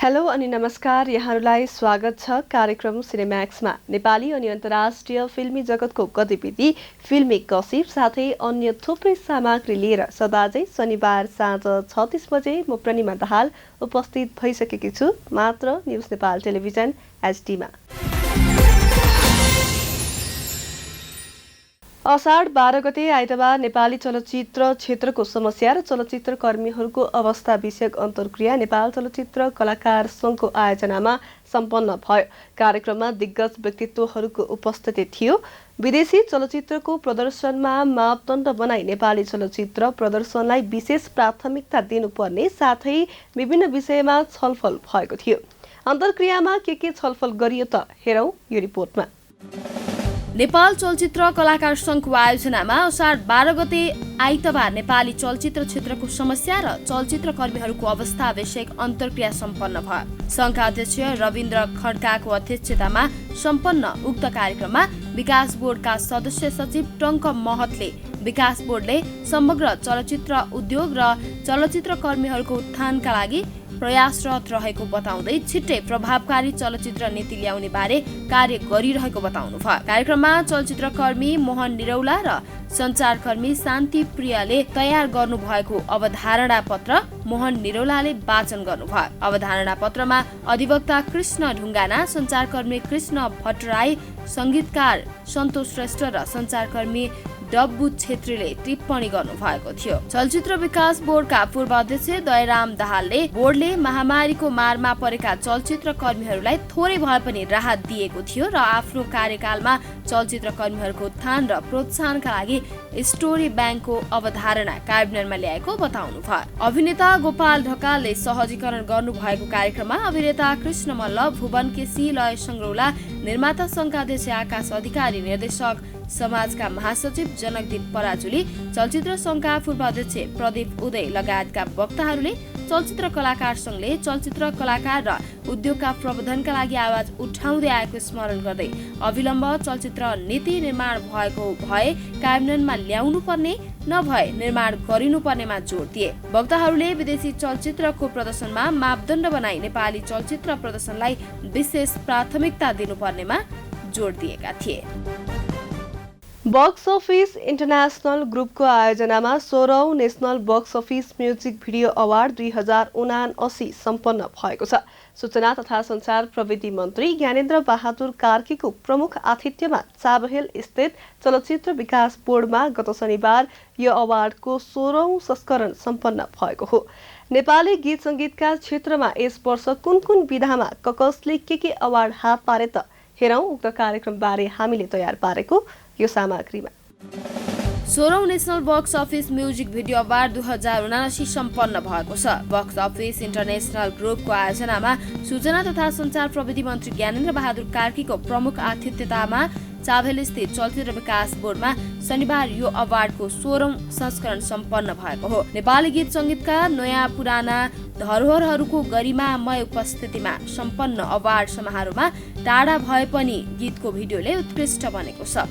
Hello अनि नमस्कार, यहाँहरूलाई स्वागत छ कार्यक्रम सिनेम्याक्समा। नेपाली अनि अन्तर्राष्ट्रिय फिल्मी जगतको गतिविधि, फिल्मी गसिप साथै अन्य थुप्रै सामग्री लिएर सदाझै शनिबार साँझ 6:30 बजे म प्रणिमा दाहाल उपस्थित भइसकेकी छु मात्र न्युज नेपाल टेलिभिजन एचडीमा। असाढ 12 गते आइतबार नेपाली चलचित्र क्षेत्रको समस्या र चलचित्र कर्मीहरूको अवस्था विषयक अन्तर्क्रिया नेपाल चलचित्र कलाकार सङ्घको आयोजनामा सम्पन्न भयो। कार्यक्रममा दिग्गज व्यक्तित्वहरूको उपस्थिति थियो। विदेशी चलचित्रको प्रदर्शनमा मापदण्ड बनाई नेपाली चलचित्र प्रदर्शनलाई विशेष प्राथमिकता दिनुपर्ने साथै विभिन्न विषयमा छलफल भएको थियो। अन्तर्क्रियामा के छलफल गरियो त हेरौँ यो रिपोर्टमा। नेपाल चलचित्र कलाकार सङ्घको आयोजनामा असाढ 12 गते आइतबार नेपाली चलचित्र क्षेत्रको समस्या र चलचित्र कर्मीहरूको अवस्था विषयक अन्तर्क्रिया सम्पन्न भयो। सङ्घका अध्यक्ष रविन्द्र खड्काको अध्यक्षतामा सम्पन्न उक्त कार्यक्रममा विकास बोर्डका सदस्य सचिव टङ्क महतले विकास बोर्डले समग्र चलचित्र उद्योग र चलचित्र कर्मीहरूको उत्थानका लागि प्रयासरत रहेको बताउँदै छिट्टै प्रभावकारी चलचित्र नीति ल्याउने बारे कार्य गरिरहेको बताउनुभयो। कार्यक्रममा चलचित्र कर्मी मोहन निरौला र सञ्चारकर्मी शान्ति प्रियले तयार गर्नुभएको अवधारणा पत्र मोहन निरौलाले वाचन गर्नुभयो। अवधारणा पत्रमा अधिवक्ता कृष्ण ढुङ्गाना, सञ्चारकर्मी कृष्ण भट्टराई, सङ्गीतकार सन्तोष श्रेष्ठ र सञ्चारकर्मी डब्बु छेत्रीले टिप्पणी गर्नुभएको थियो। चलचित्र विकास बोर्डका पूर्व अध्यक्ष दयराम दाहालले बोर्डले महामारीको मारमा परेका चलचित्र कर्मीहरूलाई थोरै भए पनि राहत दिएको थियो र आफ्नो कार्यकालमा चलचित्र कर्मीहरूको उत्थान र प्रोत्साहनका लागि स्टोरी ब्याङ्कको अवधारणा कार्यान्वयनमा ल्याएको बताउनुभयो। अभिनेता गोपाल ढकालले सहजीकरण गर्नुभएको कार्यक्रममा अभिनेता कृष्ण मल्ल, भुवन केसी, लय सङ्ग्रौला, निर्माता सङ्घका अध्यक्ष आकाश अधिकारी, निर्देशक समाजका महासचिव जनकदीप पराजुली, चलचित्र सङ्घका पूर्व अध्यक्ष प्रदीप उदय लगायतका वक्ताहरूले चलचित्र कलाकार सङ्घले चलचित्र कलाकार र उद्योगका प्रबन्धनका लागि आवाज उठाउँदै आएको स्मरण गर्दै अविलम्ब चलचित्र नीति निर्माण भएको भए कार्यान्वयनमा ल्याउनु पर्ने, नभए निर्माण गरिनुपर्नेमा जोड दिए। वक्ताहरूले विदेशी चलचित्रको प्रदर्शनमा मापदण्ड बनाई नेपाली चलचित्र प्रदर्शनलाई विशेष प्राथमिकता दिनुपर्नेमा जोड दिएका थिए। बक्स अफिस इन्टरनेसनल ग्रुपको आयोजनामा 16औं national box office music video award 2079 सम्पन्न भएको छ। सूचना तथा सञ्चार प्रविधि मन्त्री ज्ञानेन्द्र बहादुर कार्कीको प्रमुख आतिथ्यमा चाबहेल स्थित चलचित्र विकास बोर्डमा गत शनिबार यो अवार्डको 16औं संस्करण सम्पन्न भएको हो। नेपाली गीत सङ्गीतका क्षेत्रमा यस वर्ष कुन विधामा कसले के अवार्ड हात पारे त हेरौँ उक्त कार्यक्रमबारे हामीले तयार पारेको यो सामग्रीमा। 16औं national box office music video award 2079 सम्पन्न भएको छ। बक्स अफिस इन्टरनेसनल ग्रुपको आयोजनामा सूचना तथा सञ्चार प्रविधि मन्त्री ज्ञानेन्द्र बहादुर कार्कीको प्रमुख आतिथ्यतामा चाबहेल स्थित चलचित्र विकास बोर्डमा शनिबार यो अवार्डको 16औं संस्करण सम्पन्न भएको हो। नेपाली गीत सङ्गीतका नयाँ पुराना धरोहरहरूको गरिमामय उपस्थितिमा सम्पन्न अवार्ड समारोहमा टाढा भए पनि गीतको भिडियोले उत्कृष्ट बनेको छ।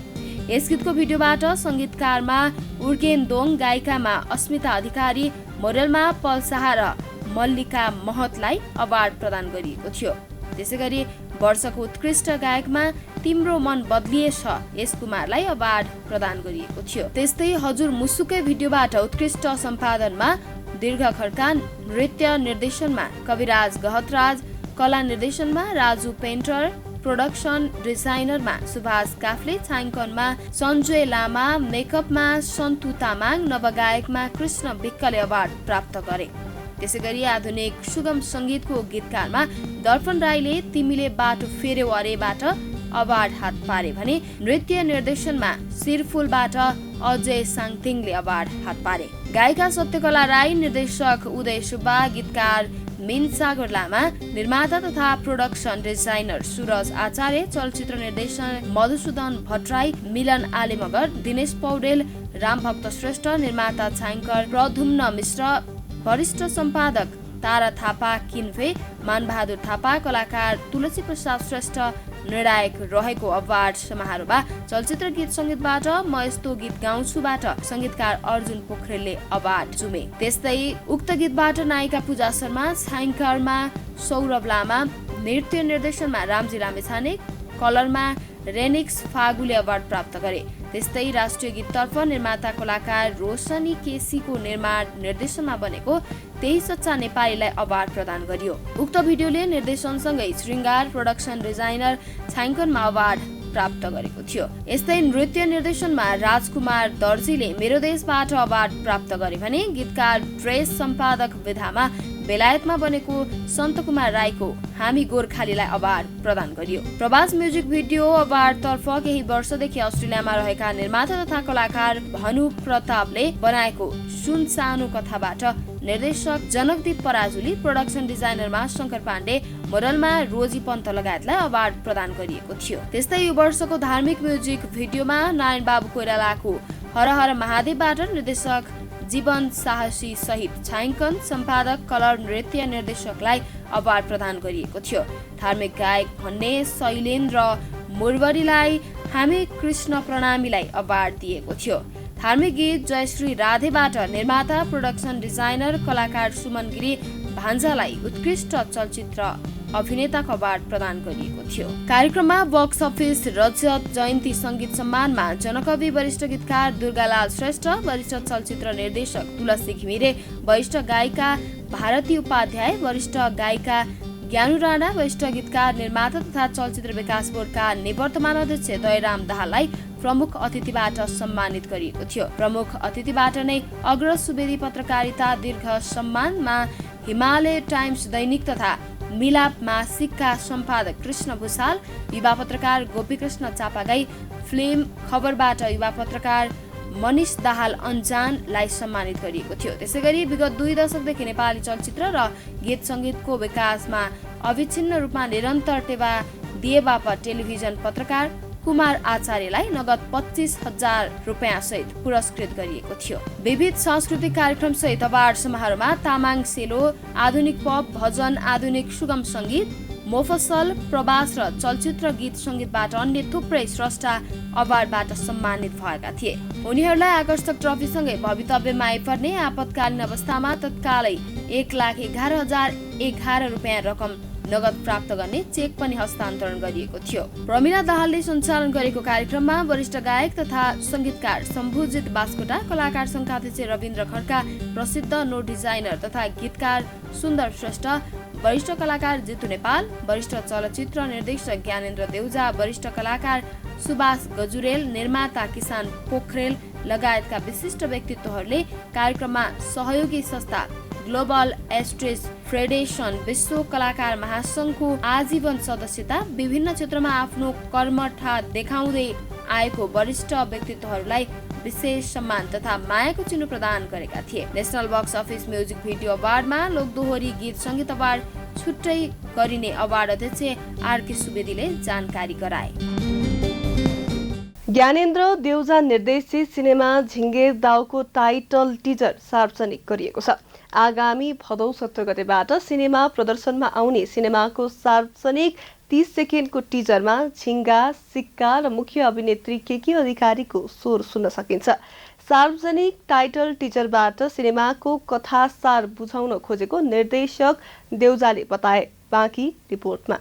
यस गीतको भिडियोबाट सङ्गीतकारमा उर्गेन दोङ, गायिकामा अस्मिता अधिकारी, मोडेलमा पल शाह र मल्लिका महतलाई अवार्ड प्रदान गरिएको थियो। त्यसैगरी वर्षको उत्कृष्ट गायकमा तिम्रो मन बदलिएछ यस कुमारलाई अवार्ड प्रदान गरिएको थियो। त्यस्तै हजुर मुसुकै भिडियोबाट उत्कृष्ट सम्पादनमा दीर्घ खड्का, नृत्य निर्देशनमा कविराज गहतराज, कला निर्देशनमा राजु पेन्टर, प्रोडक्सन डिजाइनरमा सुभाष काफ्ले, छायाङ्कनमा सञ्जय लामा, मेकअपमा सन्तु तामाङ, नवगायकमा कृष्ण विक्कले अवार्ड प्राप्त गरे। त्यसैगरी आधुनिक सुगम सङ्गीतको गीतकारमा दर्पण राईले तिमीले बाटो फेर्यौ अरेबाट अवार्ड हात पारे भने नृत्य निर्देशनमा सिरफुलबाट अजय साङथिङले अवार्ड हात पारे। गायिका सत्यकला राई, निर्देशक उदय सुब्बा, गीतकार मिन सागर लामा, निर्माता तथा प्रोडक्सन डिजाइनर सुरज आचार्य, चलचित्र निर्देशन मधुसूदन भट्टराई, मिलन आलेमगर, दिनेश पौडेल, रामभक्त श्रेष्ठ, निर्माता छायाङ्कर प्रधुम्न मिश्र, वरिष्ठ सम्पादक तारा थापा किन्फे, मानबहादुर थापा, कलाकार तुलसी प्रसाद श्रेष्ठ, निर्णायक रहेको अवार्ड समारोहमा चलचित्र गीत संगीतबाट म यस्तो गीत गाउँछुबाट संगीतकार अर्जुन पोखरेलले अवार्ड जुमे। त्यस्तै उक्त गीतबाट नायिका पूजा शर्मा, छायाङ्कनमा सौरभ लामा, नृत्य निर्देशनमा रामजी रामेछाने, कलरमा रेनिक्स फागुले अवार्ड प्राप्त गरे। त्यस्तै राष्ट्रिय गीततर्फ निर्माता कलाकार रोशनी केसीको निर्माण निर्देशनमा बनेको त्यही सच्चा नेपालीलाई अवार्ड प्रदान गरियो। उक्त भिडियोले निर्देशनसँगै श्रृङ्गार प्रोडक्सन डिजाइनर छायाङ्कनमा अवार्ड प्राप्त गरेको थियो। यस्तै नृत्य निर्देशनमा राजकुमार दर्जीले मेरो देशबाट अवार्ड प्राप्त गरे भने गीतकार ड्रेस सम्पादक विधामा बेलायतमा बनेको सन्त कुमार राईको हामी गोर्खालीलाई अवार्ड प्रदान गरियो। प्रभास म्युजिक भिडियो अवार्ड तर्फ केही वर्षदेखि अस्ट्रेलियामा रहेका निर्माता तथा कलाकार भनु प्रतापले बनाएको सुनसानो कथाबाट निर्देशक जनकदीप पराजुली, प्रोडक्सन डिजाइनरमा शङ्कर पाण्डे, मोडलमा रोजी पन्त लगायतलाई अवार्ड प्रदान गरिएको थियो। त्यस्तै यो वर्षको धार्मिक म्युजिक भिडियोमा नारायण बाबु कोइरालाको हर हर महादेवबाट निर्देशक जीवन साहसी सहित छायाङ्कन, सम्पादक, कलर, नृत्य निर्देशकलाई अवार्ड प्रदान गरिएको थियो। धार्मिक गायक भन्ने शैलेन्द्र मुरवरीलाई हामी कृष्ण प्रणामीलाई अवार्ड दिएको थियो। धार्मिक गीत जयश्री राधेबाट निर्माता, प्रोडक्सन डिजाइनर, कलाकार सुमन गिरी भान्जालाई उत्कृष्ट चलचित्र अभिनेताको अवार्ड प्रदान गरिएको थियो। कार्यक्रममा बक्स अफिस रजत जयन्ती संगीत सम्मानमा जनकवि, वरिष्ठ गीतकार दुर्गालाल श्रेष्ठ, वरिष्ठ चलचित्र निर्देशक तुलसी घिमिरे, वरिष्ठ गायिका भारती उपाध्याय, वरिष्ठ गायिका ज्ञानु राणा, वरिष्ठ गीतकार निर्माता तथा चलचित्र विकास बोर्डका निवर्तमान अध्यक्ष दयराम दाहाललाई प्रमुख अतिथिबाट सम्मानित गरिएको थियो। प्रमुख अतिथिबाट नै अग्र सुवेदी पत्रकारिता दीर्घ सम्मानमा हिमालय टाइम्स दैनिक तथा मिलाप मासिकका सम्पादक कृष्ण भूषाल, युवा पत्रकार गोपीकृष्ण चापागाई, फिल्म खबरबाट युवा पत्रकार मनिष दाहाल अन्जानलाई सम्मानित गरिएको थियो। त्यसैगरी विगत 2 दशकदेखि नेपाली चलचित्र र गीत संगीतको विकासमा अविच्छिन्न रूपमा निरन्तर टेवा दिएबापत टेलिभिजन पत्रकार कुमार आचार्यलाई नगद 25,000 रुपियाँ सहित पुरस्कृत गरिएको थियो। विविध सांस्कृतिक कार्यक्रम सहित अवार्ड समारोहमा तामाङ सेलो, आधुनिक पप, भजन, आधुनिक सुगम संगीत, मोफसल, प्रवास र चलचित्र गीत संगीतबाट अन्य थुप्रै स्रष्टा अवार्डबाट सम्मानित भएका थिए। उनीहरूलाई आकर्षक ट्रफीसँगै भवितव्यमा आइपर्ने आपतकालीन अवस्थामा तत्कालै 1,11,011 रुपियाँ रकम नगद प्राप्त गर्ने चेक पनि हस्तान्तरण गरिएको थियो। प्रमिला दाहालले सञ्चालन गरेको कार्यक्रममा वरिष्ठ गायक तथा संगीतकार शम्भुजित बास्कोटा, कलाकार संघका अध्यक्ष रविन्द्र खड्का, प्रसिद्ध नोट डिजाइनर तथा गीतकार सुन्दर श्रेष्ठ, वरिष्ठ कलाकार जितु नेपाल, वरिष्ठ चलचित्र निर्देशक ज्ञानेन्द्र देउजा, वरिष्ठ कलाकार सुभाष गजुरेल, निर्माता किसान पोखरेल लगायतका विशिष्ट व्यक्तित्वहरूले कार्यक्रममा सहयोगी संस्था ग्लोबल एस्ट्रेस फेडरेसन, विश्व कलाकार महासंघको आजीवन सदस्यता, विभिन्न क्षेत्रमा आफ्नो कर्मठा देखाउँदै आएको वरिष्ठ व्यक्तित्वहरूलाई विशेष सम्मान तथा मायाको चिन्ह प्रदान गरेका थिए। National box office music video अवार्डमा लोकदोहोरी गीत संगीत अवार्ड छुट्टै गरिने अवार्ड अध्यक्ष आरके सुवेदीले जानकारी गराए। ज्ञानेन्द्र देउजा निर्देशित सिनेमा झिङ्गे दाउको टाइटल टिजर सार्वजनिक गरिएको छ। आगामी भदौ 17 गतेबाट सिनेमा प्रदर्शनमा आउने सिनेमाको सार्वजनिक 30 सेकेन्डको टिजरमा झिङ्गा, सिक्का र मुख्य अभिनेत्री केके अधिकारीको स्वर सुन्न सकिन्छ। सार्वजनिक टाइटल टिजरबाट सिनेमाको कथा सार बुझाउन खोजेको निर्देशक देउजाले बताए। बाँकी रिपोर्टमा।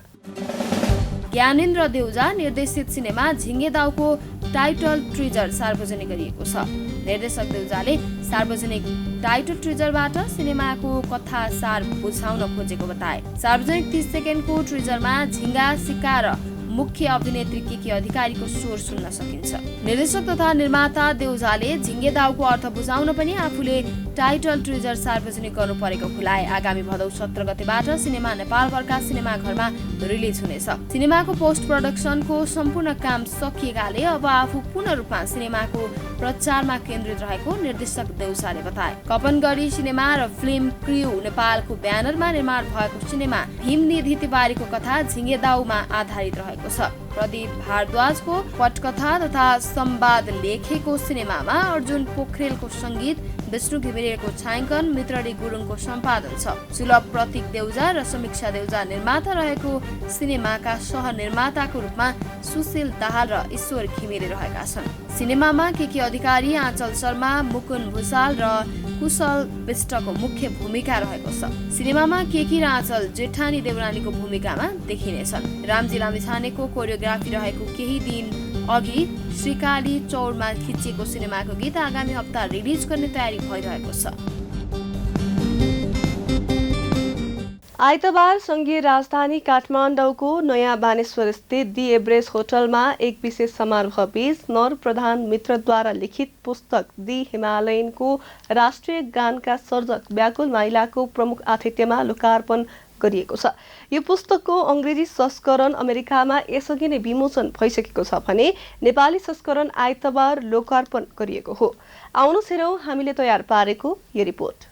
ज्ञानेन्द्र देउजा निर्देशित सिनेमा झिङ्गे दाउको टाइटल टिजर सार्वजनिक गरिएको छ। निर्देशक देउजाले सार्वजनिक टाइटल टिजरबाट सिनेमाको कथा सार बुझाउन खोजेको बताए। सार्वजनिक 30 सेकेन्डको टिजरमा झिङ्गा, सिक्का र मुख्य अभिनेत्री केके अधिकारीको स्वर सुन्न सकिन्छ। निर्देशक तथा निर्माता देउजाले झिङ्गे दाउको अर्थ बुझाउन पनि आफूले टाइटल टिजर सार्वजनिक गर्नु परेको खुलाए। आगामी भदौ 17 गतेबाट सिनेमा नेपालभरका सिनेमाघरमा रिलिज हुनेछ। सिनेमाको पोस्ट प्रोडक्सनको सम्पूर्ण काम सकिएकाले अब आफू पूर्ण रूपमा सिनेमाको प्रचारमा केन्द्रित रहेको निर्देशक देउजाले बताए। कपनगढी सिनेमा र फिल्म क्र्यू नेपालको ब्यानरमा निर्माण भएको सिनेमा भीमनिधि तिवारीको कथा झिङ्गे दाउमा आधारित रहेको छ। प्रदीप भारद्वाजको पटकथा तथा संवाद लेखेको सिनेमामा अर्जुन पोखरेलको संगीत, विष्णु घिमिरेको छायाङ्कन, मित्रडी गुरुङको सम्पादन छ। सुलभ प्रतीक देउजा र समीक्षा देउजा निर्माता रहेको सिनेमाका सह-निर्माताको रूपमा सुशील दाहाल र ईश्वर घिमिरे रहेका छन्। सिनेमामा केके अधिकारी, आँचल शर्मा, मुकुन भुसाल र कुशल विष्टको मुख्य भूमिका रहेको छ। सिनेमामा केके र आँचल जेठानी देवरानीको भूमिकामा देखिनेछन्। रामजी लामिछानेको कोरियोग्राफी रहेको केही दिन अघि श्रीकाली चौरमा खिचिएको सिनेमाको गीत आगामी हप्ता रिलिज गर्ने तयारी भइरहेको छ। आइतबार संघीय राजधानी काठमाडौँको नयाँ बानेश्वर स्थित दि एभरेस्ट होटलमा एक विशेष समारोहबीच नरप्रधान मित्रद्वारा लिखित पुस्तक दि हिमालयनको राष्ट्रिय गानका सर्जक व्याकुल माइलाको प्रमुख आतिथ्यमा लोकार्पण गरिएको छ। यो पुस्तकको अङ्ग्रेजी संस्करण अमेरिकामा यसअघि नै विमोचन भइसकेको छ भने नेपाली संस्करण आइतबार लोकार्पण गरिएको हो। आउनुहोस् हेरौँ हामीले तयार पारेको यो रिपोर्ट।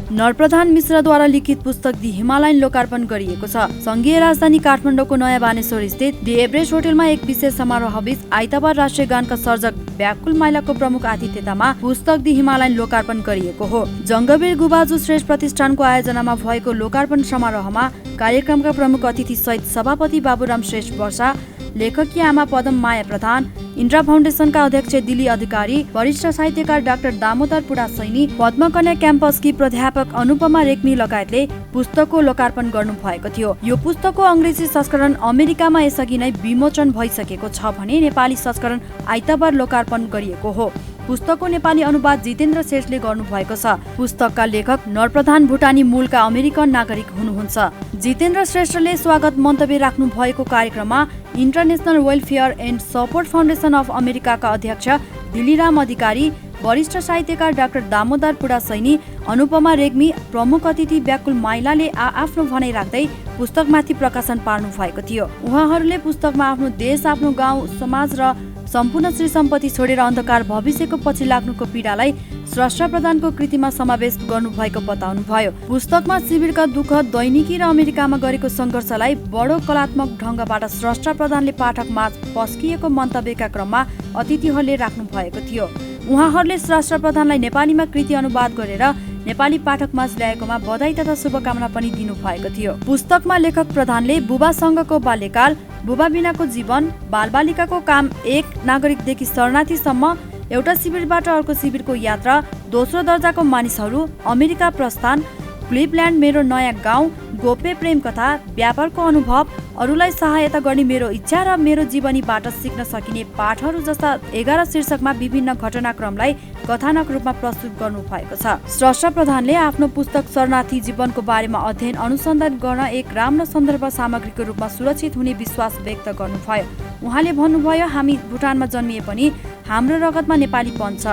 नरप्रधान मिश्रद्वारा लिखित पुस्तक दि हिमालयन लोकार्पण गरिएको छ। संघीय राजधानी काठमाडौँको नयाँ बानेश्वर स्थित दि एभरेस्ट होटलमा एक विशेष समारोहबीच आइतबार राष्ट्रिय गानका सर्जक व्याकुल माइलाको प्रमुख आतिथ्यतामा पुस्तक दि हिमालयन लोकार्पण गरिएको हो। जङ्गवीर गुबाजु श्रेष्ठ प्रतिष्ठानको आयोजनामा भएको लोकार्पण समारोहमा कार्यक्रमका प्रमुख अतिथि सहित सभापति बाबुराम श्रेष्ठ वर्षा, लेखकी आमा पदम माया प्रधान, इन्द्रा फाउन्डेसनका अध्यक्ष दिली अधिकारी, वरिष्ठ साहित्यकार डाक्टर दामोदर पुडा सैनी, पद्मकन्या क्याम्पसकी प्राध्यापक अनुपमा रेग्मी लगायतले पुस्तकको लोकार्पण गर्नु भएको थियो। यो पुस्तकको अङ्ग्रेजी संस्करण अमेरिकामा यसअघि नै विमोचन भइसकेको छ भने नेपाली संस्करण आइतबार लोकार्पण गरिएको हो। पुस्तकको नेपाली अनुवाद जितेन्द्र श्रेष्ठले गर्नुभएको छ। पुस्तकका लेखक नरप्रधान भुटानी मूलका अमेरिकन नागरिक हुनुहुन्छ। जितेन्द्र श्रेष्ठले स्वागत मन्तव्य राख्नु भएको कार्यक्रममा international welfare and support foundation of अमेरिकाका अध्यक्ष दिलीराम अधिकारी, वरिष्ठ साहित्यकार डाक्टर दामोदर पुडा सैनी, अनुपमा रेग्मी, प्रमुख अतिथि व्याकुल माइलाले आफ्नो भनाइ राख्दै पुस्तकमाथि प्रकाशन पार्नु भएको थियो। उहाँहरूले पुस्तकमा आफ्नो देश, आफ्नो गाउँ, समाज र सम्पूर्ण श्री सम्पत्ति छोडेर अन्धकार भविष्यको पछि लाग्नुको पीडालाई स्रष्टा प्रधानको कृतिमा समावेश गर्नुभएको बताउनुभयो। पुस्तकमा शिविरका दुःख, दैनिकी र अमेरिकामा गरेको सङ्घर्षलाई बडो कलात्मक ढङ्गबाट स्रष्टा प्रधानले पाठकमाझ पस्किएको मन्तव्यका क्रममा अतिथिहरूले राख्नु भएको थियो। उहाँहरूले स्रष्टा प्रधानलाई नेपालीमा कृति अनुवाद गरेर नेपाली पाठकमाझ ल्याएकोमा बधाई तथा शुभकामना पनि दिनुभएको थियो। पुस्तकमा लेखक प्रधानले बुबासँगको बाल्यकाल, बुबा बिनाको जीवन, बालबालिकाको काम, एक नागरिकदेखि शरणार्थीसम्म, एउटा शिविरबाट अर्को शिविरको यात्रा, दोस्रो दर्जाको मानिसहरू, अमेरिका प्रस्थान, क्लिभल्यान्ड मेरो नयाँ गाउँ, गोप्य प्रेम कथा, व्यापारको अनुभव, अरूलाई सहायता गर्ने मेरो इच्छा र मेरो जीवनीबाट सिक्न सकिने पाठहरू जस्ता 11 शीर्षकमा विभिन्न घटनाक्रमलाई कथानक रूपमा प्रस्तुत गर्नु भएको छ। स्रष्टा प्रधानले आफ्नो पुस्तक शरणार्थी जीवनको बारेमा अध्ययन अनुसन्धान गर्न एक राम्रो सन्दर्भ सामग्रीको रूपमा सुरक्षित हुने विश्वास व्यक्त गर्नुभयो। उहाँले भन्नुभयो, हामी भुटानमा जन्मिए पनि हाम्रो रगतमा नेपालीपन छ।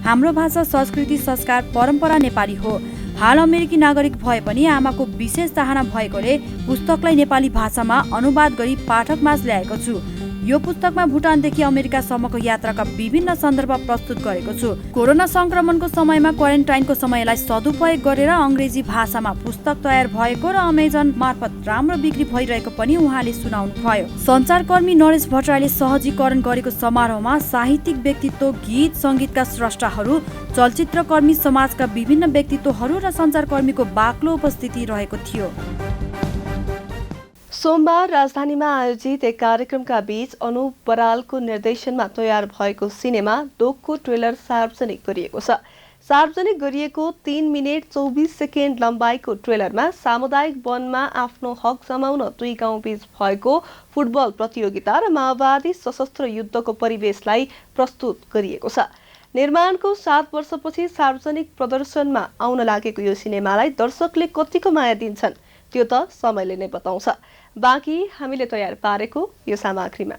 हाम्रो भाषा, संस्कृति, संस्कार, परम्परा नेपाली हो। हाल अमेरिकी नागरिक भए पनि आमाको विशेष चाहना भएकोले पुस्तकलाई नेपाली भाषामा अनुवाद गरी पाठकमाझ ल्याएको छु। यो पुस्तकमा भुटानदेखि अमेरिकासम्मको यात्राका विभिन्न सन्दर्भ प्रस्तुत गरेको छु। कोरोना संक्रमणको समयमा क्वारेन्टाइनको समयलाई सदुपयोग गरेर अङ्ग्रेजी भाषामा पुस्तक तयार भएको र अमेजन मार्फत राम्रो बिक्री भइरहेको पनि उहाँले सुनाउनु भयो। सञ्चारकर्मी नरेश भट्टराईले सहजीकरण गरेको समारोहमा साहित्यिक व्यक्तित्व, गीत सङ्गीतका स्रष्टाहरू, चलचित्रकर्मी, समाजका विभिन्न व्यक्तित्वहरू र सञ्चारकर्मीको बाक्लो उपस्थिति रहेको थियो। सोमबार राजधानीमा आयोजित एक कार्यक्रमका बीच अनुप बरालको निर्देशनमा तयार भएको सिनेमा डोकको ट्रेलर सार्वजनिक गरिएको छ। सार्वजनिक गरिएको 3 मिनेट 24 सेकेन्ड लम्बाइको ट्रेलरमा सामुदायिक वनमा आफ्नो हक जमाउन 2 गाउँबीच भएको फुटबल प्रतियोगिता र माओवादी सशस्त्र युद्धको परिवेशलाई प्रस्तुत गरिएको छ। निर्माणको 7 वर्षपछि सार्वजनिक प्रदर्शनमा आउन लागेको यो सिनेमालाई दर्शकले कतिको माया दिन्छन् त्यो त समयले नै बताउँछ। बाँकी हामीले तयार पारेको यो सामग्रीमा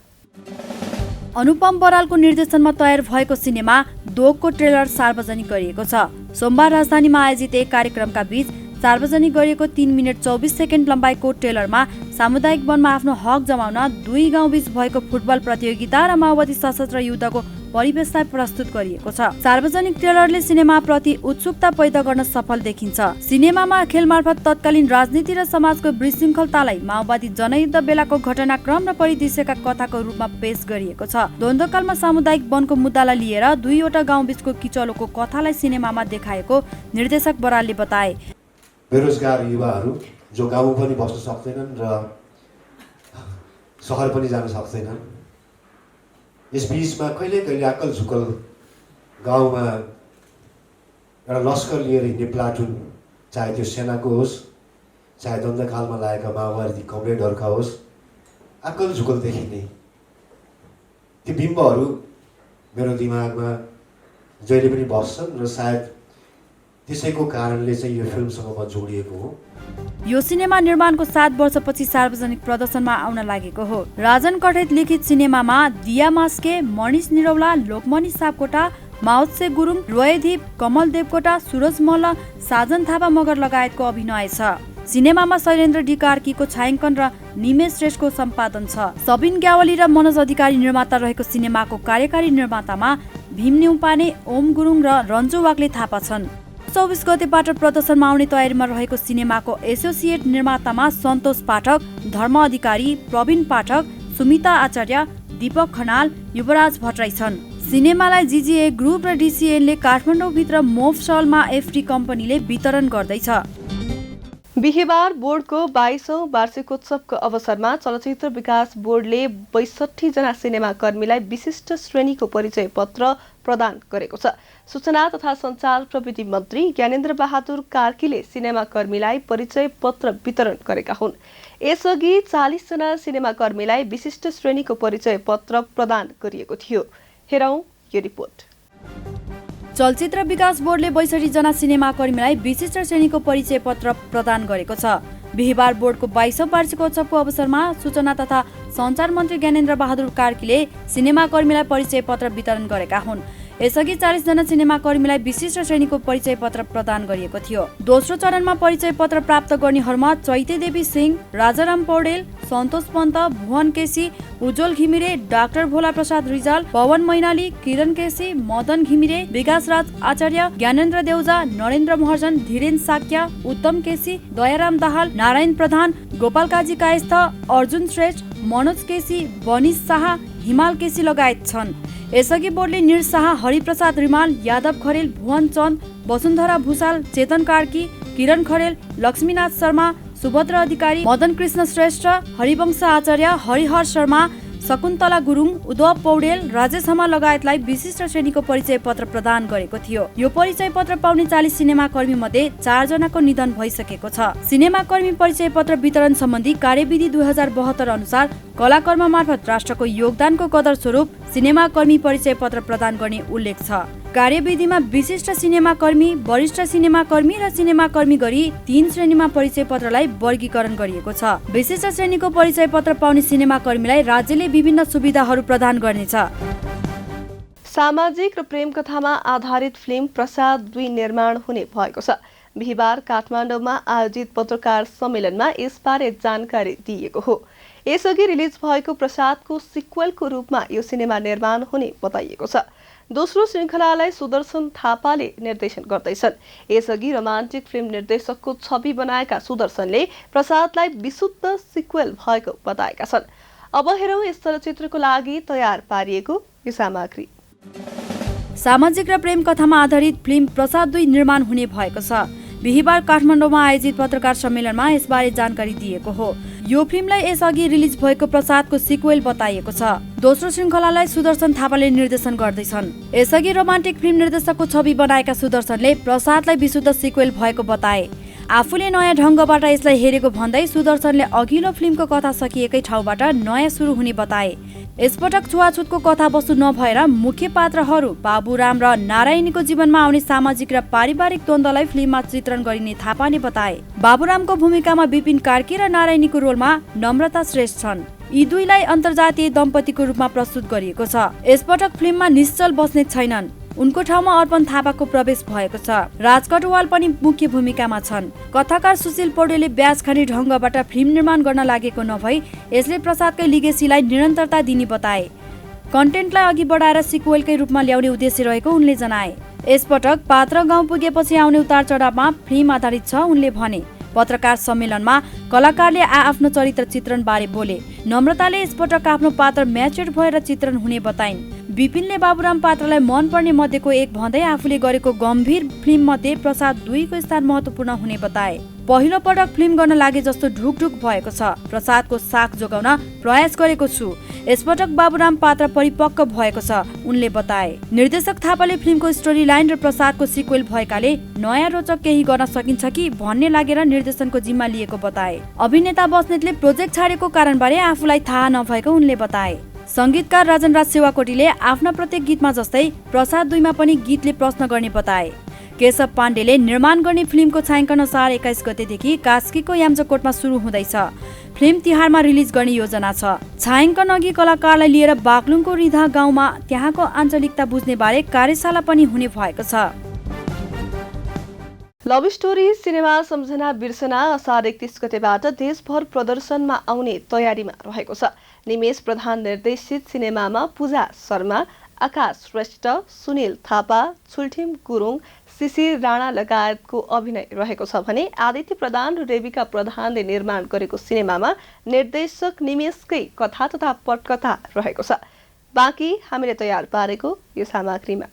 अनुपम बरालको निर्देशनमा तयार भएको सिनेमा डोकको ट्रेलर सार्वजनिक गरिएको छ। सोमबार राजधानीमा आयोजित एक कार्यक्रमका बीच सार्वजनिक गरिएको 3 मिनेट 24 सेकेन्ड लम्बाइको ट्रेलरमा सामुदायिक वनमा आफ्नो हक जमाउन 2 गाउँबीच भएको फुटबल प्रतियोगिता र माओवादी सशस्त्र युद्धको परिवेशलाई प्रस्तुत गरिएको छ। सार्वजनिक ट्रेलरले सिनेमाप्रति उत्सुकता पैदा गर्न सफल देखिन्छ। सिनेमामा खेल मार्फत तत्कालीन राजनीति र समाजको विशृङ्खलतालाई माओवादी जनयुद्ध बेलाको घटनाक्रम र परिदृश्यका कथाको रूपमा पेश गरिएको छ। द्वन्द्वकालमा सामुदायिक वनको मुद्दालाई लिएर दुईवटा गाउँ बीचको किचलोको कथालाई सिनेमामा देखाएको निर्देशक बरालले बताए। बेरोजगार युवाहरू जो गाउँ पनि बस्न सक्दैनन् र सहर पनि जान सक्दैनन्, यस बीचमा कहिले कहिले आकल झुकल गाउँमा एउटा लस्कर लिएर हिँड्ने प्लाटुन, चाहे त्यो सेनाको होस् चाहे द्वन्द्वकालमा लागेका माओवादी कमरेडहरूका होस्, आकल झुकल देखिने ती बिम्बहरू मेरो दिमागमा जहिले पनि बस्छन् र सायद त्यसैको कारणले चाहिँ यो फिल्मसँग म जोडिएको हो। यो सिनेमा निर्माणको 7 वर्षपछि सार्वजनिक प्रदर्शनमा आउन लागेको हो। राजन कठेत लिखित सिनेमामा दिया मास्के, मणिष निरौला, लोकमणि सापकोटा, माओत्से गुरुङ, रोयदीप, कमल देवकोटा, सुरज मल्ल, साजन थापा मगर लगायतको अभिनय छ। सिनेमामा शैलेन्द्र डी कार्कीको छायाङ्कन र निमेश श्रेष्ठको सम्पादन छ। सबिन ग्यावली र मनोज अधिकारी निर्माता रहेको सिनेमाको कार्यकारी निर्मातामा भीम न्यौपाने, ओम गुरुङ र रन्जु वाग्ले थापा छन्। 24 गतेबाट प्रदर्शनमा आउने तयारीमा रहेको सिनेमाको एसोसिएट निर्मातामा सन्तोष पाठक, धर्म अधिकारी, प्रवीण पाठक, सुमिता आचार्य, दीपक खनाल, युवराज भट्टराई छन्। सिनेमालाई जीजीए ग्रुप र डीसीएनले काठमाडौँभित्र मोफसलमा एफटी कम्पनीले वितरण गर्दैछ। बिहिबार बोर्डको 22औं वार्षिकोत्सवको अवसरमा चलचित्र विकास बोर्डले 62 जना सिनेमा कर्मीलाई विशिष्ट श्रेणीको परिचय पत्र प्रदान गरेको छ। सूचना तथा सञ्चार प्रविधि मन्त्री ज्ञानेन्द्र बहादुर कार्कीले सिनेमा कर्मीलाई परिचय पत्र वितरण गरेका हुन्। यसअघि 40 जना सिनेमा कर्मीलाई विशिष्ट श्रेणीको परिचय पत्र प्रदान गरिएको थियो। हेरौं यो रिपोर्ट। चलचित्र विकास बोर्डले 62 जना सिनेमा कर्मीलाई विशिष्ट श्रेणीको परिचय पत्र प्रदान गरेको छ। बिहिबार बोर्डको 22औं वार्षिकोत्सवको अवसरमा सूचना तथा सञ्चार मन्त्री ज्ञानेन्द्र बहादुर कार्कीले सिनेमा कर्मीलाई परिचय पत्र वितरण गरेका हुन्। यसअघि 40 जना सिनेमा कर्मीलाई विशिष्ट श्रेणीको परिचय पत्र प्रदान गरिएको थियो। दोस्रो चरणमा परिचय पत्र प्राप्त गर्नेहरूमा चैते देवी सिंह, राजाराम पौडेल, सन्तोष पन्त, भुवन केसी, उज्जवल घिमिरे, डाक्टर भोला प्रसाद रिजाल, पवन मैनाली, किरण केसी, मदन घिमिरे, विकास राज आचार्य, ज्ञानेन्द्र देउजा, नरेन्द्र महर्जन, धीरेन साक्या, उत्तम केसी, दयाराम दाहाल, नारायण प्रधान, गोपाल काजी कायस्थ, अर्जुन श्रेष्ठ, मनोज केसी, बनिश शाह, हिमाल केसी लगायत छन्। यसअघि बोर्डले निर शाह, हरिप्रसाद रिमाल, यादव खरेल, भुवन चन्द, वसुन्धरा भूषाल, चेतन कार्की, किरण खरेल, लक्ष्मीनाथ शर्मा, सुभद्र अधिकारी, मदन कृष्ण श्रेष्ठ, हरिवंश आचार्य, हरिहर शर्मा, शकुन्तला गुरुङ, उद्धव पौडेल, राजेश हमाल लगायतलाई विशिष्ट श्रेणीको परिचय पत्र प्रदान गरेको थियो। यो परिचय पत्र पाउने 40 सिनेमा कर्मी मध्ये 4 जनाको निधन भइसकेको छ। सिनेमा कर्मी परिचय पत्र वितरण सम्बन्धी कार्यविधि 2072 अनुसार कलाकर्म मार्फत राष्ट्रको योगदानको कदर स्वरूप सिनेमा कर्मी परिचय पत्र प्रदान गर्ने उल्लेख छ। कार्यविधिमा विशिष्ट सिनेमा कर्मी, वरिष्ठ सिनेमा कर्मी र सिनेमा कर्मी गरी 3 श्रेणीमा परिचय पत्रलाई वर्गीकरण गरिएको छ। विशिष्ट श्रेणीको परिचय पत्र पाउने सिनेमा कर्मीलाई राज्यले विभिन्न सुविधाहरू प्रदान गर्नेछ। सामाजिक र प्रेम कथामा आधारित फिल्म प्रसाद 2 निर्माण हुने भएको छ। बिहिबार काठमाडौँमा आयोजित पत्रकार सम्मेलनमा यसबारे जानकारी दिएको हो। यसअघि रिलिज भएको प्रसादको सिक्वेलको रूपमा यो सिनेमा निर्माण हुने बताइएको छ। दोस्रो श्रृङ्खलालाई सुदर्शन थापाले निर्देशन गर्दैछन्। यसअघि रोमान्टिक फिल्म निर्देशकको छवि बनाएका सुदर्शनले प्रसादलाई विशुद्ध सिक्वेल भएको बताएका छन्। अब हेरौँ यस चलचित्रको लागि तयार पारिएको यो सामग्री। सामाजिक र प्रेम कथामा आधारित फिल्म प्रसाद 2 निर्माण हुने भएको छ। बिहिबार काठमाडौँमा आयोजित पत्रकार सम्मेलनमा यसबारे जानकारी दिएको हो। यो फिल्मलाई यसअघि रिलिज भएको प्रसादको सिक्वेल बताइएको छ। दोस्रो श्रृङ्खलालाई सुदर्शन थापाले निर्देशन गर्दैछन्। यसअघि रोमान्टिक फिल्म निर्देशकको छवि बनाएका सुदर्शनले प्रसादलाई विशुद्ध सिक्वेल भएको बताए। आफूले नयाँ ढङ्गबाट यसलाई हेरेको भन्दै सुदर्शनले अघिल्लो फिल्मको कथा सकिएकै ठाउँबाट नयाँ सुरु हुने बताए। यसपटक छुवाछुतको कथावस्तु नभएर मुख्य पात्रहरू बाबुराम र नारायणीको जीवनमा आउने सामाजिक र पारिवारिक द्वन्द्वलाई फिल्ममा चित्रण गरिने थापाले बताए। बाबुरामको भूमिकामा विपिन कार्की र नारायणीको रोलमा नम्रता श्रेष्ठ छन्। यी दुईलाई अन्तर्जातीय दम्पतिको रूपमा प्रस्तुत गरिएको छ। यसपटक फिल्ममा निश्चल बस्नेत छैनन्। उनको ठाउँमा अर्पण थापाको प्रवेश भएको छ। राज कटुवाल पनि मुख्य भूमिकामा छन्। कथाकार सुशील पौडेलले ब्याज खाने ढङ्गबाट फिल्म निर्माण गर्न लागेको नभई यसले प्रसादकै लिगेसीलाई निरन्तरता दिने बताए। कन्टेन्टलाई अघि बढाएर सिक्वेलकै रूपमा ल्याउने उद्देश्य रहेको उनले जनाए। यसपटक पात्र गाउँ पुगेपछि आउने उतार चढावमा फिल्म आधारित छ उनले भने। पत्रकार सम्मेलनमा कलाकारले आफ्नो चरित्र चित्रण बारे बोले। नम्रताले यसपटक आफ्नो पात्र म्याच्योर भएर चित्रण हुने बताइन्। विपिनले बाबुराम पात्रलाई मनपर्ने मध्येको एक भन्दै आफूले गरेको गम्भीर फिल्म मध्ये प्रसाद 2 को स्थान महत्त्वपूर्ण हुने बताए। पहिलो पटक फिल्म गर्न लागे जस्तो ढुकढुक भएको छ। प्रसादको साख जोगाउन प्रयास गरेको छु। यसपटक बाबुराम पात्र परिपक्व भएको छ उनले बताए। निर्देशक थापाले फिल्मको स्टोरी लाइन र प्रसादको सिक्वेल भएकाले नयाँ रोचक केही गर्न सकिन्छ कि भन्ने लागेर निर्देशनको जिम्मा लिएको बताए। अभिनेता बस्नेतले प्रोजेक्ट छाडेको कारणबारे आफूलाई थाहा नभएको उनले बताए। संगीतकार राजनराज सेवाकोटीले आफ्ना प्रत्येक गीतमा जस्तै प्रसाद 2 मा पनि गीतले प्रश्न गर्ने बताए। केशव पाण्डेले निर्माण गर्ने फिल्मको छायाङ्कन असार 21 गतेदेखि कास्कीको याम्जकोटमा सुरु हुँदैछ। फिल्म तिहारमा रिलिज गर्ने योजना छ। छायाङ्कन अघि कलाकारलाई लिएर बागलुङको रिधा गाउँमा त्यहाँको आञ्चलिकता बुझ्ने बारे कार्यशाला पनि हुने भएको छ। लभ स्टोरी सिनेमा सम्झना बिर्सना असार 31 गतेबाट देशभर प्रदर्शनमा आउने तयारीमा रहेको छ। निमेश प्रधान निर्देशित सिनेमामा पूजा शर्मा, आकाश श्रेष्ठ, सुनिल थापा, छुल्ठिम गुरुङ, शिशिर राणा लगायतको अभिनय रहेको छ भने आदित्य प्रधान र रेबिका प्रधानले निर्माण गरेको सिनेमामा निर्देशक निमेशकै कथा तथा पटकथा रहेको छ। बाँकी हामीले तयार पारेको यो सामग्रीमा।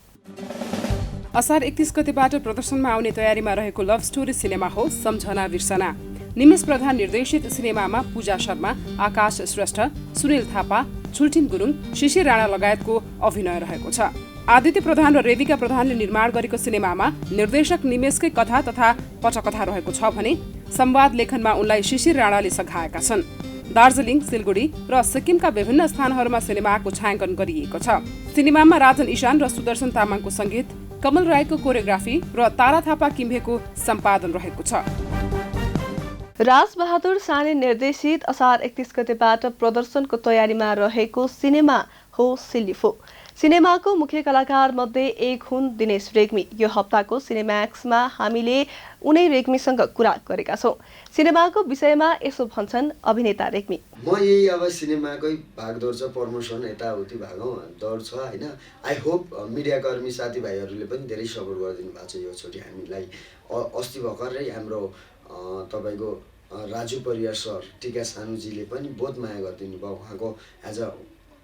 असार 31 गतेबाट प्रदर्शनमा आउने तयारीमा रहेको लभ स्टोरी सिनेमा हो सम्झना बिर्सना। निमेश प्रधान निर्देशित सिनेमामा पूजा शर्मा, आकाश श्रेष्ठ, सुनिल थापा, छुल्ठिम गुरुङ, शिशिर राणा लगायतको अभिनय रहेको छ। आदित्य प्रधान र रेबिका प्रधानले निर्माण गरेको सिनेमामा निर्देशक निमेशकै कथा तथा पटकथा रहेको छ भने संवाद लेखनमा उनलाई शिशिर राणाले सघाएका छन्। दार्जिलिङ, सिलगढी र सिक्किमका विभिन्न स्थानहरूमा सिनेमाको छायाङ्कन गरिएको छ। सिनेमामा राजन ईशान र सुदर्शन तामाङको सङ्गीत, कमल राईको कोरियोग्राफी र तारा थापा किम्भेको सम्पादन रहेको छ। राजबहादुर साने निर्देशित असार 31 गतेबाट प्रदर्शनको तयारीमा रहेको सिनेमा हो सिल्लीफो। सिनेमाको मुख्य कलाकार मध्ये एक हुन् दिनेश रेग्मी। यो हप्ताको सिनेम्याक्समा हामीले उनै रेग्मीसँग कुरा गरेका छौँ। सिनेमाको विषयमा यसो भन्छन् अभिनेता रेग्मी। म यही अब सिनेमाकै भागदौड छ, प्रमोसन यताउति भागौँ दौड छ होइन। आई होप मिडियाकर्मी साथीभाइहरूले पनि धेरै सपोर्ट गरिदिनु भएको छ योचोटि हामीलाई। अस्ति भर्खरै हाम्रो तपाईँको राजु परियार सर, टिका सानुजीले पनि बहुत माया गरिदिनु भयो। उहाँको एज अ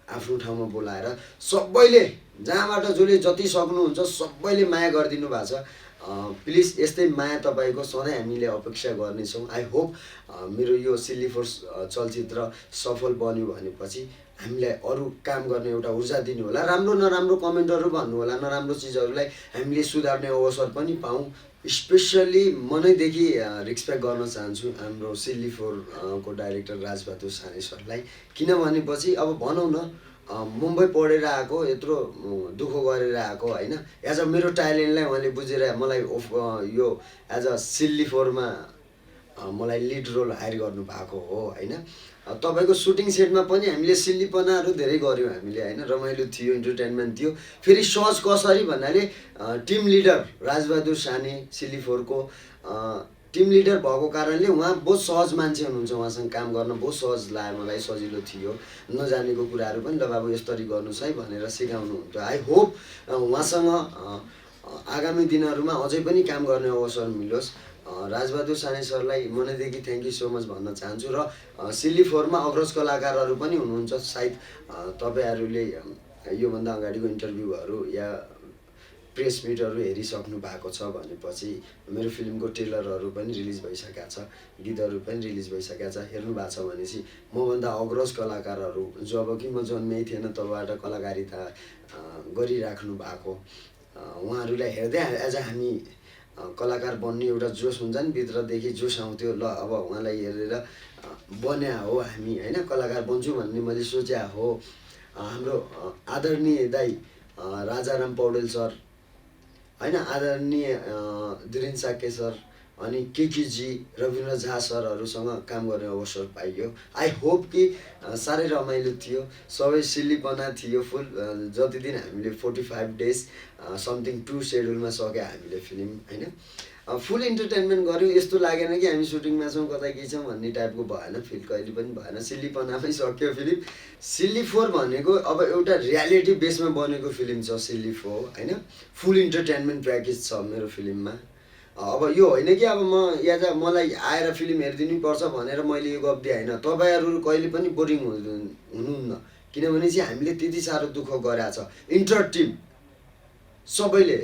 आफ्नो ठाउँमा बोलाएर सबैले जहाँबाट जसले जति सक्नुहुन्छ सबैले माया गरिदिनु भएको छ। प्लिज यस्तै माया तपाईँको सधैँ हामीले अपेक्षा गर्नेछौँ। आई होप मेरो यो सिल्लीफोर चलचित्र सफल बन्यो भनेपछि हामीलाई अरू काम गर्ने एउटा ऊर्जा दिनु होला। राम्रो नराम्रो कमेन्टहरू भन्नु होला, नराम्रो चिजहरूलाई हामीले सुधार्ने अवसर पनि पाऊँ। स्पेसल्ली मनैदेखि रिस्पेक्ट गर्न चाहन्छु हाम्रो सिल्लीफोरको डाइरेक्टर राजबहादुर साने सरलाई। किनभनेपछि अब भनौँ न मुम्बई पढेर आएको, यत्रो दुःख गरेर आएको होइन, एज अ मेरो ट्यालेन्टलाई उहाँले बुझेर मलाई यो एज अ सिल्लीफोरमा मलाई लिड रोल हायर गर्नुभएको हो होइन। तपाईँको सुटिङ सेटमा पनि हामीले सिल्लीपनाहरू धेरै गऱ्यौँ हामीले होइन। रमाइलो थियो, इन्टरटेनमेन्ट थियो। फेरि सहज कसरी भन्नाले टिम लिडर राजबहादुर साने सिल्लीफोरको टिम लिडर भएको कारणले उहाँ बहुत सहज मान्छे हुनुहुन्छ। उहाँसँग काम गर्न बहुत सहज लाग्यो मलाई, सजिलो थियो। नजानेको कुराहरू पनि ल बाबु यसरी गर्नुहोस् है भनेर सिकाउनुहुन्थ्यो। आई होप उहाँसँग आगामी दिनहरूमा अझै पनि काम गर्ने अवसर मिलोस्। राजबहादुर साने सरलाई मनैदेखि थ्याङ्क यू सो मच भन्न चाहन्छु। र सिल्लीफोरमा अग्रज कलाकारहरू पनि हुनुहुन्छ। सायद तपाईँहरूले योभन्दा अगाडिको इन्टरभ्यूहरू या प्रेस मिटहरू हेरिसक्नु भएको छ भनेपछि मेरो फिल्मको ट्रेलरहरू पनि रिलिज भइसकेका छ, गीतहरू पनि रिलिज भइसकेका छ। हेर्नु भएको छ भनेपछि मभन्दा अग्रज कलाकारहरू जो अब कि म जन्मै थिएन तबबाट कलाकारिता गरिराख्नु भएको उहाँहरूलाई हेर्दै एज हामी कलाकार बन्ने एउटा जोस हुन्छ नि, भित्रदेखि जोस आउँथ्यो। ल अब उहाँलाई हेरेर बन्या हो हामी होइन, कलाकार बन्छु भन्ने मैले सोचे हो। हाम्रो आदरणीय दाई राजाराम पौडेल सर होइन, आदरणीय धीरेन साके सर, अनि केकेजी, रविन्द्र झा सरहरूसँग काम गर्ने अवसर पाइयो। आई होप कि साह्रै रमाइलो थियो, सबै सिल्लीपना थियो फुल। जति दिन हामीले 45 डेज समथिङ 2 सेड्युलमा सक्यो हामीले फिल्म होइन। फुल इन्टरटेनमेन्ट गऱ्यौँ। यस्तो लागेन कि हामी सुटिङमा छौँ कतै के छौँ भन्ने टाइपको भएन फिल, कहिले पनि भएन। सिल्लीपनामै सक्यो फिल्म। सिल्ली 4 भनेको अब एउटा रियालिटी बेसमा बनेको फिल्म छ सिल्ली 4 होइन। फुल इन्टरटेनमेन्ट प्याकेज छ मेरो फिल्ममा। अब यो होइन कि अब म मलाई आएर फिल्म हेरिदिनु पर्छ भनेर मैले यो गफ दिएँ होइन। तपाईँहरू कहिले पनि बोरिङ हुनुहुन्न, किनभने चाहिँ हामीले त्यति साह्रो दुःख गरेको छ। इन्टर टिम सबैले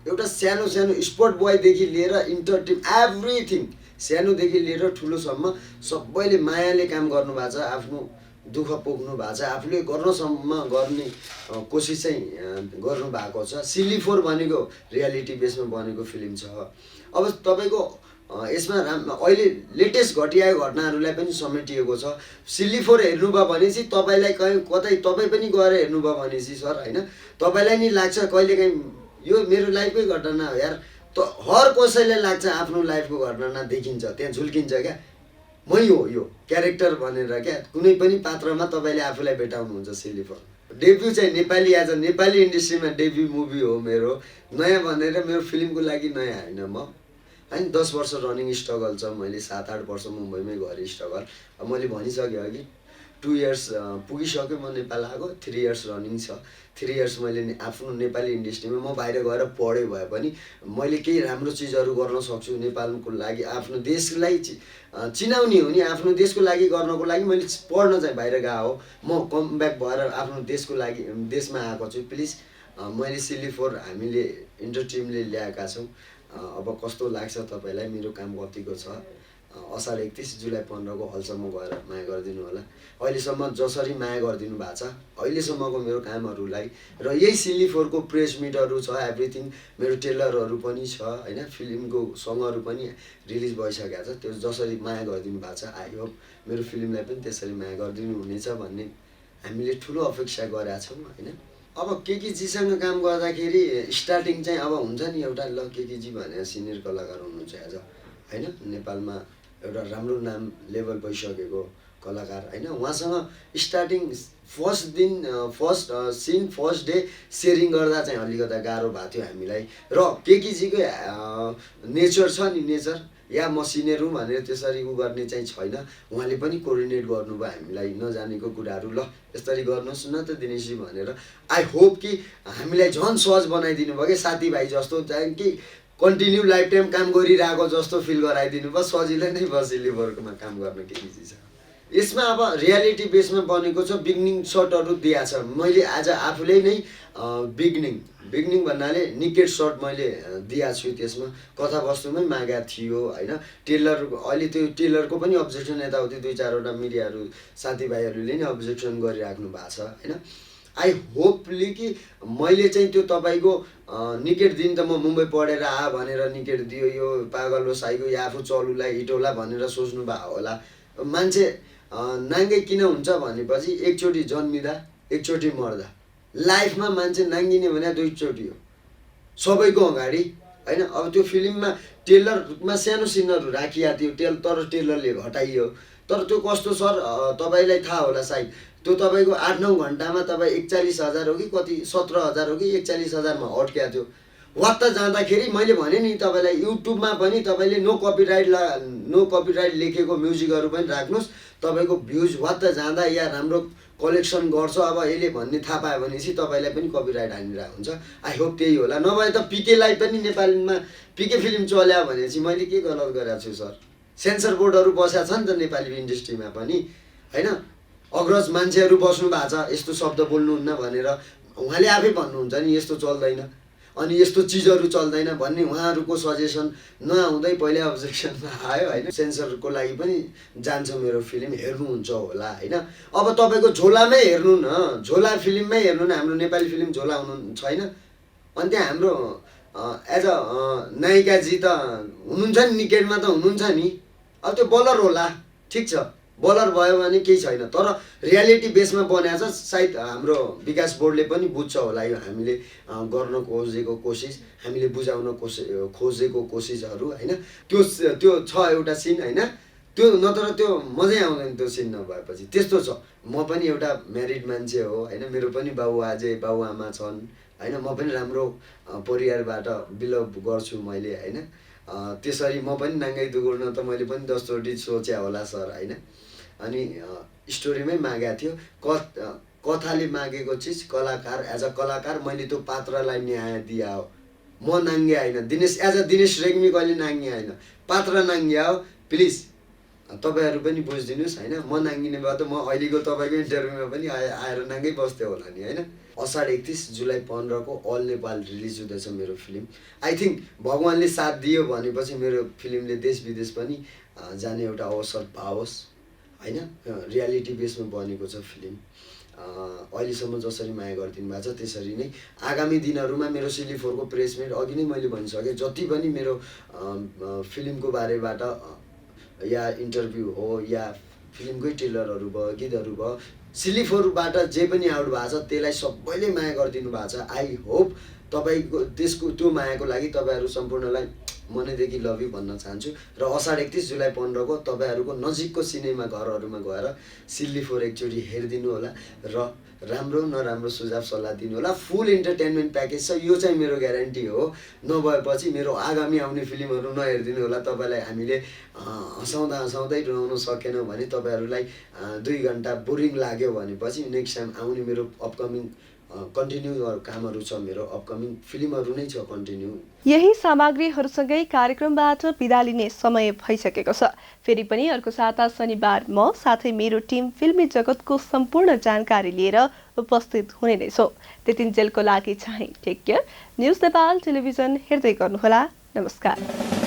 एउटा सानो स्पोर्ट बोयदेखि लिएर इन्टर टिम एभ्रिथिङ, सानोदेखि लिएर ठुलोसम्म सबैले मायाले काम गर्नुभएको छ, आफ्नो दुःख पोख्नु भएको छ, आफूले गर्नसम्म गर्ने कोसिस चाहिँ गर्नुभएको छ। सिल्ली 4 भनेको रियालिटी बेसमा बनेको फिल्म छ। अब तपाईँको यसमा अहिले लेटेस्ट घटिआएको घटनाहरूलाई पनि समेटिएको छ। सिल्ली 4 हेर्नुभयो भने चाहिँ तपाईँलाई कतै तपाईँ पनि गएर हेर्नुभयो भने चाहिँ सर होइन, तपाईँलाई नि लाग्छ कहिलेकाहीँ यो मेरो लाइफकै घटना हो यार। हर कसैलाई लाग्छ आफ्नो लाइफको घटना देखिन्छ, त्यहाँ झुल्किन्छ क्या, मै हो यो क्यारेक्टर भनेर क्या। कुनै पनि पात्रमा तपाईँले आफूलाई भेटाउनुहुन्छ सिल्ली 4। डेब्यू चाहिँ नेपाली इन्डस्ट्रीमा डेब्यू मुभी हो मेरो। नयाँ भनेर मेरो फिल्मको लागि नयाँ होइन म होइन। 10 वर्ष रनिङ स्ट्रगल छ। मैले 7-8 वर्ष मुम्बईमै गरेँ स्ट्रगल। अब मैले भनिसकेँ अघि 2 इयर्स पुगिसक्यो म नेपाल आएको, 3 इयर्स रनिङ छ। 3 इयर्स मैले आफ्नो नेपाली इन्डस्ट्रीमा म बाहिर गएर पढेँ भए पनि मैले केही राम्रो चिजहरू गर्न सक्छु नेपालको लागि, आफ्नो देशलाई चिनाउने हो नि, आफ्नो देशको लागि गर्नको लागि मैले पढ्न चाहिँ बाहिर गएको हो। म कमब्याक भएर आफ्नो देशको लागि देशमा आएको छु। प्लिज मैले सिल्ली 4 हामीले इन्टर टिमले ल्याएका छौँ। अब कस्तो लाग्छ तपाईँलाई, मेरो काम कतिको छ। असार 31 जुलाई 15 को हलसम्म गएर माया गरिदिनु होला। अहिलेसम्म जसरी माया गरिदिनु भएको छ अहिलेसम्मको मेरो कामहरूलाई, र यही सिल्ली 4 को प्रेस मिटहरू छ, एभ्रिथिङ मेरो टेलरहरू पनि छ होइन। फिल्मको सङहरू पनि रिलिज भइसकेको छ। त्यो जसरी माया गरिदिनु भएको छ, आई होप मेरो फिल्मलाई पनि त्यसरी माया गरिदिनु हुनेछ भन्ने हामीले ठुलो अपेक्षा गरेका छौँ होइन। अब केकेजीसँग काम गर्दाखेरि स्टार्टिङ चाहिँ अब हुन्छ नि एउटा केकेजी भनेर सिनियर कलाकार हुनुहुन्छ एज होइन, नेपालमा एउटा राम्रो नाम लेभल भइसकेको कलाकार होइन। उहाँसँग starting first scene first day sharing गर्दा चाहिँ अलिकता गाह्रो भएको थियो हामीलाई। र केकेजीको नेचर छ नि, नेचर या म सिनियर हुँ भनेर त्यसरी गर्ने चाहिँ छैन। उहाँले पनि कोअर्डिनेट गर्नुभयो हामीलाई नजानेको कुराहरू, ल यसरी गर्नुहोस् न त दिनेशजी भनेर। आई होप कि हामीलाई झन् सहज बनाइदिनु भयो कि साथीभाइ जस्तो, चाहिँ कि कन्टिन्यू लाइफ टाइम काम गरिरहेको जस्तो फिल गराइदिनु भयो। सजिलै नै भयो सिल्ली 4 काम गर्न केकेजी छ। यसमा अब रियालिटी बेसमा बनेको छ। बिगिनिङ सर्टहरू दिएको छ मैले आज आफूले नै। बिगिनिङ भन्नाले निकेड सर्ट मैले दिएको छु। त्यसमा कथावस्तुमै मागा थियो होइन। टेलर अहिले त्यो टेलरको पनि अब्जेक्सन यताउति 2-4वटा मिडियाहरू साथीभाइहरूले नै अब्जेक्सन गरिराख्नु भएको छ होइन। आई होपली कि मैले चाहिँ त्यो तपाईँको निकेट दिन त म मुम्बई पढेर भनेर निकेट दियो, यो पागल हो साइको, या आफू चलुलाई हिटोला भनेर सोच्नु भएको होला। मान्छे नाङ्गै किन हुन्छ भनेपछि एकचोटि जन्मिँदा एकचोटि मर्दा, लाइफमा मान्छे नाङ्गिने भने 2 चोटि हो सबैको अगाडि होइन। अब त्यो फिल्ममा टेलरमा सानो सिनहरू राखिएको थियो, तर टेलरले घटाइयो। तर त्यो कस्तो सर तपाईँलाई थाहा होला सायद, त्यो तपाईँको 8-9 घन्टामा तपाईँ 41,000 हो कि कति 17,000 हो कि 41,000मा अड्क्या थियो। वात्त जाँदाखेरि मैले भने नि तपाईँलाई युट्युबमा पनि तपाईँले नो कपिराइट लेखेको म्युजिकहरू पनि राख्नुहोस्, तपाईँको भ्युज वात्त जाँदा या राम्रो कलेक्सन गर्छ अब यसले भन्ने थाहा पायो भनेपछि तपाईँलाई पनि कपिराइट हानिरहेको हुन्छ। आई होप त्यही होला, नभए त पिकेलाई पनि नेपालीमा पिके फिल्म चल्या भनेपछि मैले के गलत गरेको छु सर? सेन्सर बोर्डहरू बसेको छ नि त नेपाली इन्डस्ट्रीमा पनि होइन। अग्रज मान्छेहरू बस्नु भएको छ यस्तो शब्द बोल्नुहुन्न भनेर, उहाँले आफै भन्नुहुन्छ नि यस्तो चल्दैन अनि यस्तो चिजहरू चल्दैन भन्ने उहाँहरूको सजेसन नआउँदै पहिल्यै अब्जेक्सनमा आयो होइन। सेन्सरको लागि पनि जान्छ मेरो फिल्म, हेर्नुहुन्छ होला होइन। अब तपाईँको झोलामै हेर्नु न, झोला फिल्ममै हेर्नु न, हाम्रो नेपाली फिल्म झोला हुनु छैन। अनि त्यहाँ हाम्रो एज अ नायिकाजी त हुनुहुन्छ नि, निकेटमा त हुनुहुन्छ नि। अब त्यो बलर होला, ठिक छ बलर भयो भने केही छैन, तर रियालिटी बेसमा बनाएको छ। सायद हाम्रो विकास बोर्डले पनि बुझ्छ होला यो हामीले गर्न खोजेको कोसिस, हामीले बुझाउन खोजेको कोसिसहरू होइन। त्यो छ एउटा सिन होइन, त्यो नत्र त्यो मजै आउँदैन त्यो सिन नभएपछि। त्यस्तो छ। म पनि एउटा म्यारिड मान्छे हो होइन, मेरो पनि बाबुआमा छन् होइन। म पनि राम्रो परिवारबाट बिलभ गर्छु मैले होइन। त्यसरी म पनि नाङ्गै दुगुर्न त मैले पनि 10चोटि सोचे होला सर होइन। अनि स्टोरीमै मागेको थियो कथाले मागेको चिज कलाकार एज अ कलाकार मैले त्यो पात्रलाई न्याय दिया हो। म नाङ्गे होइन, दिनेश एज अ दिनेश रेग्मी कहिले नाङ्गे होइन, पात्र नाङ्गे हो। प्लिज तपाईँहरू पनि बुझिदिनुहोस् होइन। म नाङ्गिने भए त म अहिलेको तपाईँको इन्टरभ्यूमा पनि आएर नाङ्गै बस्थ्यो होला नि होइन। असार 31 जुलाई 15 को अल नेपाल रिलिज हुँदैछ मेरो फिल्म। आई थिङ्क भगवान्ले साथ दियो भनेपछि मेरो फिल्मले देश विदेश पनि जाने एउटा अवसर पाओस् होइन। रियालिटी बेसमा बनेको छ फिल्म। अहिलेसम्म जसरी माया गरिदिनु भएको छ त्यसरी नै आगामी दिनहरूमा मेरो सिली 4 को प्रेस मिट अघि नै मैले भनिसकेँ, जति पनि मेरो फिल्मको बारेबाट या इन्टरभ्यू हो या फिल्मकै ट्रेलरहरू भयो, गीतहरू भयो, सिली 4 बाट जे पनि आउट भएको छ त्यसलाई सबैले माया गरिदिनु भएको छ। आई होप तपाईँको त्यसको त्यो मायाको लागि तपाईँहरू सम्पूर्णलाई मनैदेखि लभ यु भन्न चाहन्छु। र असार 31 जुलाई 15 को तपाईँहरूको नजिकको सिनेमा घरहरूमा गएर सिल्ली 4 एकचोटि हेरिदिनु होला र राम्रो नराम्रो सुझाव सल्लाह दिनु होला। फुल इन्टरटेनमेन्ट प्याकेज छ, यो चाहिँ मेरो ग्यारेन्टी हो। नभएपछि मेरो आगामी आउने फिल्महरू नहेरिदिनु होला। तपाईँलाई हामीले हँसाउँदा हँसाउँदै रुवाउन सकेनौँ भने, तपाईँहरूलाई 2 घन्टा बोरिङ लाग्यो भनेपछि नेक्स्ट टाइम आउने मेरो अपकमिङ कन्टिन्यू कामहरू छ, मेरो अपकमिङ फिल्महरू नै छ कन्टिन्यू। यही सामग्रीहरूसँगै कार्यक्रमबाट बिदा लिने समय भइसकेको छ। फेरि पनि अर्को साता शनिबार म साथै मेरो टिम फिल्मी जगतको सम्पूर्ण जानकारी लिएर उपस्थित हुने नै छौँ। त्यतिन्जेलको लागि चाहिँ take care. News Nepal television हेर्दै गर्नुहोला। नमस्कार।